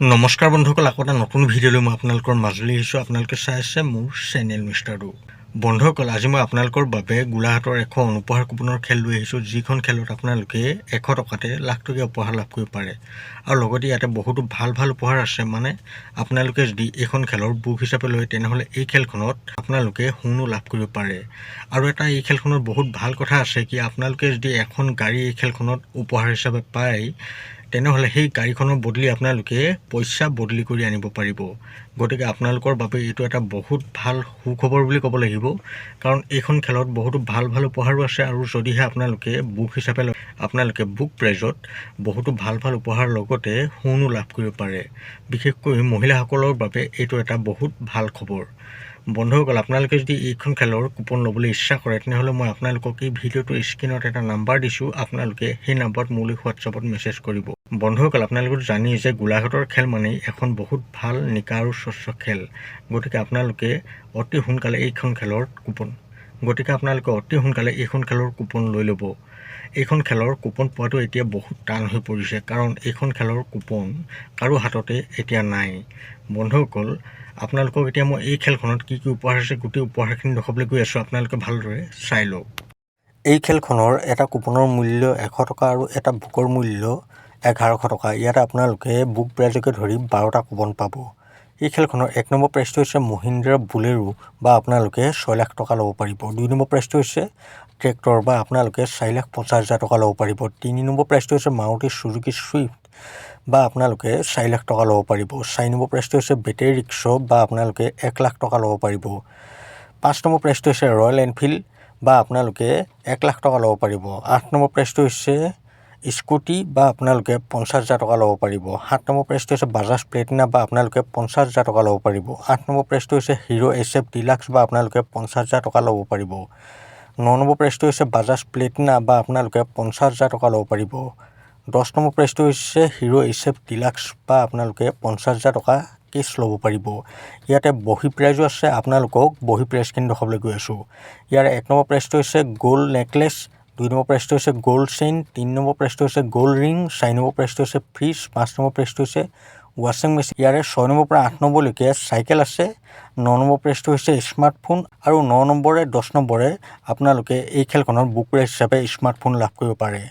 নমস্কাৰ বন্ধুসকল, আকৌ এটা নতুন ভিডিঅ'লৈ মই আপোনালোকৰ মাজলৈ আহিছোঁ। আপোনালোকে চাই আছে মোৰ চেনেল মিষ্টাৰ ডু। বন্ধুসকল, আজি মই আপোনালোকৰ বাবে গোলাঘাটৰ এখন উপহাৰ কুপনৰ খেল লৈ আহিছোঁ, যিখন খেলত আপোনালোকে 100 টকাতে লাখ টকীয়া উপহাৰ লাভ কৰিব পাৰে। আৰু লগতে ইয়াতে বহুতো ভাল ভাল উপহাৰ আছে। মানে আপোনালোকে যদি এইখন খেলৰ বুক হিচাপে লয় তেনেহ'লে এই খেলখনত আপোনালোকে সোণো লাভ কৰিব পাৰে। আৰু এটা এই খেলখনত বহুত ভাল কথা আছে কি আপোনালোকে যদি এখন গাড়ী এই খেলখনত উপহাৰ হিচাপে পায় তেনেহ'লে সেই গাড়ীখনৰ বদলি আপোনালোকে পইচা বদলি কৰি আনিব পাৰিব। গতিকে আপোনালোকৰ বাবে এইটো এটা বহুত ভাল সুখবৰ বুলি ক'ব লাগিব, কাৰণ এইখন খেলত বহুতো ভাল ভাল উপহাৰো আছে। আৰু যদিহে আপোনালোকে বুক হিচাপে লয় আপোনালোকে বুক প্ৰাইজত বহুতো ভাল ভাল উপহাৰ লগতে সোণো লাভ কৰিব পাৰে। বিশেষকৈ মহিলাসকলৰ বাবে এইটো এটা বহুত ভাল খবৰ। বন্ধুসকল, আপোনালোকে যদি এইখন খেলৰ কুপন ল'বলৈ ইচ্ছা কৰে তেনেহ'লে মই আপোনালোকক এই ভিডিঅ'টোৰ স্ক্ৰীণত এটা নাম্বাৰ দিছোঁ। আপোনালোকে সেই নাম্বাৰত মোলৈ হোৱাটছআপত মেছেজ কৰিব। বন্ধুসকল, আপোনালোকে জানি যে গোলাঘাটৰ খেল মানেই এখন বহুত ভাল নিকা আৰু স্বচ্ছ খেল। গতিকে আপোনালোকে অতি সোনকালে এইখন খেলৰ কুপন লৈ ল'ব। এইখন খেলৰ কুপন পোৱাটো এতিয়া বহুত টান হৈ পৰিছে, কাৰণ এইখন খেলৰ কুপন কাৰো হাততে এতিয়া নাই। বন্ধুসকল, আপোনালোকক এতিয়া মই এই খেলখনত কি কি উপহাৰ আছে গোটেই উপহাৰখিনি দেখুৱাবলৈ গৈ আছোঁ। আপোনালোকে ভালদৰে চাই লওক। এই খেলখনৰ এটা কুপনৰ মূল্য 100 টকা আৰু এটা বুকৰ মূল্য 1100 টকা। ইয়াত আপোনালোকে বুক প্ৰাইজকে ধৰি 12টা কুপন পাব। এই খেলখনৰ 1 নম্বৰ প্ৰাইজটো হৈছে মহিন্দ্ৰা বুলেৰো, বা আপোনালোকে 6 লাখ টকা ল'ব পাৰিব। 2 নম্বৰ প্ৰাইজটো হৈছে ট্ৰেক্টৰ, বা আপোনালোকে 4,50,000 টকা ল'ব পাৰিব। 3 নম্বৰ প্ৰাইজটো হৈছে মাৰুতি চুজুকি ছুইফ্ট, বা আপোনালোকে 4 লাখ টকা ল'ব পাৰিব। 4 নম্বৰ প্ৰাইজটো হৈছে বেটেৰী ৰিক্সা, বা আপোনালোকে 1 লাখ টকা ল'ব পাৰিব। 5 নম্বৰ প্ৰাইজটো হৈছে ৰয়েল এনফিল্ড, বা আপোনালোকে 1 লাখ টকা ল'ব পাৰিব। 8 নম্বৰ প্ৰাইজটো হৈছে স্কুটি, বা আপোনালোকে 50,000 টকা ল'ব পাৰিব। 7 নম্বৰ প্ৰাইজটো হৈছে বাজাজ প্লেটিনা, বা আপোনালোকে 50,000 টকা ল'ব পাৰিব। 8 নম্বৰ প্ৰাইজটো হৈছে হিৰো SF ডিলাক্স, বা আপোনালোকে 50,000 টকা ল'ব পাৰিব। 9 নম্বৰ প্ৰাইজটো হৈছে বাজাজ প্লেটিনা, বা আপোনালোকে 50,000 টকা ল'ব পাৰিব। 10 নম্বৰ প্ৰাইজটো হৈছে হিৰো SF ডিলাক্স, বা আপোনালোকে 50,000 টকা কেছ ল'ব পাৰিব। ইয়াতে বহী প্ৰাইজো আছে। আপোনালোকক বহী প্ৰাইজখিনি দেখুৱাবলৈ গৈ আছোঁ। ইয়াৰ 1 নম্বৰ প্ৰাইজটো হৈছে গ'ল্ড নেকলেছ, 2 নম্বৰ প্ৰাইজটো হৈছে গ'ল্ড চেইন, 3 নম্বৰ প্ৰাইজটো হৈছে গ'ল্ড ৰিং, 4 নম্বৰ প্ৰাইজটো হৈছে ফ্ৰিজ, 5 নম্বৰ প্ৰাইজটো হৈছে ৱাশ্বিং মেচিন। ইয়াৰে 6 নম্বৰ পৰা 8 নম্বৰলৈকে চাইকেল আছে। 9 নম্বৰ প্ৰাইজটো হৈছে স্মাৰ্টফোন, আৰু 9 নম্বৰে 10 নম্বৰে আপোনালোকে এই খেলখনৰ বুক প্ৰাইজ হিচাপে স্মাৰ্টফোন লাভ কৰিব পাৰে।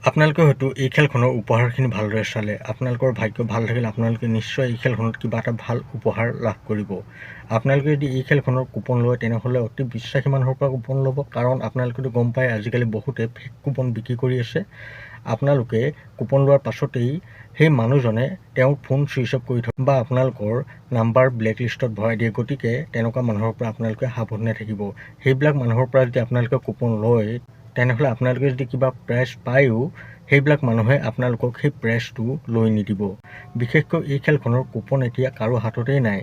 আপোনালোকে হয়তো এই খেলখনৰ উপহাৰখিনি ভালদৰে চালে। আপোনালোকৰ ভাগ্য ভাল থাকিলে আপোনালোকে নিশ্চয় এই খেলখনত কিবা এটা ভাল উপহাৰ লাভ কৰিব। আপোনালোকে যদি এই খেলখনৰ কুপন লয় তেনেহ'লে অতি বিশ্বাসী মানুহৰ পৰা কুপন ল'ব, কাৰণ আপোনালোকেতো গম পায় আজিকালি বহুতে ফেক কুপন বিক্ৰী কৰি আছে। আপোনালোকে কুপন লোৱাৰ পাছতেই সেই মানুহজনে তেওঁৰ ফোন ছুইচ অফ কৰি থয়, বা আপোনালোকৰ নাম্বাৰ ব্লেক লিষ্টত ভৰাই দিয়ে। গতিকে তেনেকুৱা মানুহৰ পৰা আপোনালোকে সাৱধানে থাকিব। সেইবিলাক মানুহৰ পৰা যদি আপোনালোকে কুপন লয় তেনেহ'লে আপোনালোকে যদি কিবা প্ৰাইজ পায়ো সেইবিলাক মানুহে আপোনালোকক সেই প্ৰাইজটো লৈ নিদিব। বিশেষকৈ এই খেলখনৰ কুপন এতিয়া কাৰো হাততেই নাই।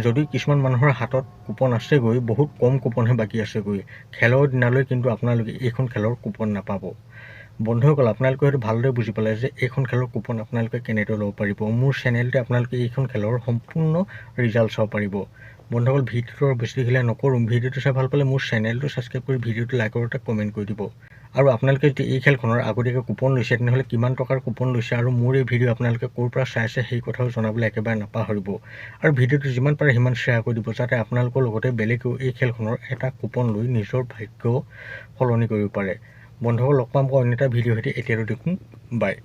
যদি কিছুমান মানুহৰ হাতত কুপন আছেগৈ, বহুত কম কুপনহে বাকী আছেগৈ। খেলৰ দিনালৈ কিন্তু আপোনালোকে এইখন খেলৰ কুপন নাপাব। বন্ধুসকল, আপোনালোকে হয়তো ভালদৰে বুজি পালে যে এইখন খেলৰ কুপন আপোনালোকে কেনেদৰে ল'ব পাৰিব। মোৰ চেনেলতে আপোনালোকে এইখন খেলৰ সম্পূৰ্ণ ৰিজাল্ট চাব পাৰিব। বন্ধুসকল, ভিডিঅ'টো বেছি দেখিলে নকৰোঁ। ভিডিঅ'টো চাই ভাল পালে মোৰ চেনেলটো ছাবস্ক্ৰাইব কৰি ভিডিঅ'টো লাইক আৰু এটা কমেণ্ট কৰি দিব। আৰু আপোনালোকে যদি এই খেলখনৰ আগতীয়াকৈ কুপন লৈছে তেনেহ'লে কিমান টকাৰ কুপন লৈছে আৰু মোৰ এই ভিডিঅ' আপোনালোকে ক'ৰ পৰা চাইছে সেই কথাও জনাবলৈ একেবাৰে নাপাহৰিব। আৰু ভিডিঅ'টো যিমান পাৰে সিমান শ্বেয়াৰ কৰি দিব, যাতে আপোনালোকৰ লগতে বেলেগেও এই খেলখনৰ এটা কুপন লৈ নিজৰ ভাগ্য সলনি কৰিব পাৰে। বন্ধুসকল, লগ পাম অন্য এটা ভিডিঅ' সৈতে। এতিয়ালৈ দেখোন বাই।